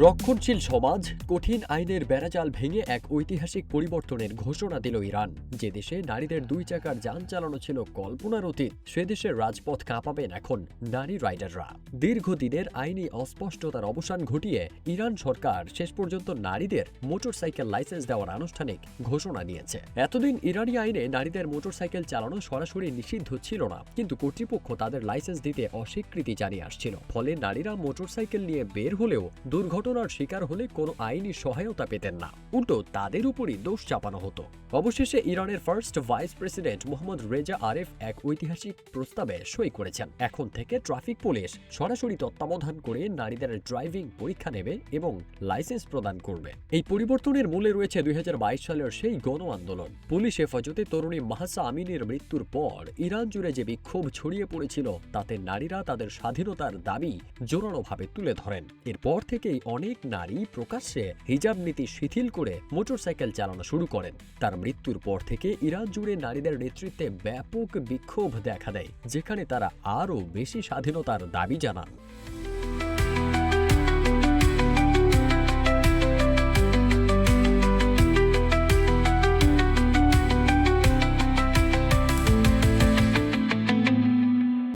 রক্ষণশীল সমাজ, কঠিন আইনের বেড়াজাল ভেঙে এক ঐতিহাসিক পরিবর্তনের ঘোষণা দিল ইরান। যে দেশে নারীদের দুই চাকার যান চালানো ছিল কল্পনার অতীত, সে দেশের রাজপথ কাঁপাবেন এখন নারী রাইডাররা। দীর্ঘদিনের আইনি অস্পষ্টতার অবসান ঘটিয়ে ইরান সরকার শেষ পর্যন্ত নারীদের মোটরসাইকেল লাইসেন্স দেওয়ার আনুষ্ঠানিক ঘোষণা দিয়েছে। এতদিন ইরানি আইনে নারীদের মোটরসাইকেল চালানো সরাসরি নিষিদ্ধ ছিল না, কিন্তু কর্তৃপক্ষ তাদের লাইসেন্স দিতে অস্বীকৃতি জানিয়ে আসছিল। ফলে নারীরা মোটরসাইকেল নিয়ে বের হলেও দুর্ঘটনার শিকার হলে কোনো আইনি সহায়তা পেতেন না, উল্টো তাদের উপরই দোষ চাপানো হতো। অবশেষে ইরানের first vice president Mohammad Reza Aref এক ঐতিহাসিক প্রস্তাবে সই করেছেন। এখন থেকে ট্রাফিক পুলিশ সরাসরি তত্ত্বাবধান করে নারীদের ড্রাইভিং পরীক্ষা নেবে এবং লাইসেন্স প্রদান করবে। এই পরিবর্তনের মূলে রয়েছে 2022 সালের সেই গণ আন্দোলন। পুলিশ হেফাজতে তরুণী মাহসা আমিনের মৃত্যুর পর ইরান জুড়ে যে বিক্ষোভ ছড়িয়ে পড়েছিল, তাতে নারীরা তাদের স্বাধীনতার দাবি জোরালোভাবে তুলে ধরেন। এরপর থেকেই অনেক নারী প্রকাশ্যে হিজাব নীতি শিথিল করে মোটরসাইকেল চালানো শুরু করেন। তার মৃত্যুর পর থেকে ইরান জুড়ে নারীদের নেতৃত্বে ব্যাপক বিক্ষোভ দেখা দেয়, যেখানে তারা আরও বেশি স্বাধীনতার দাবি জানান।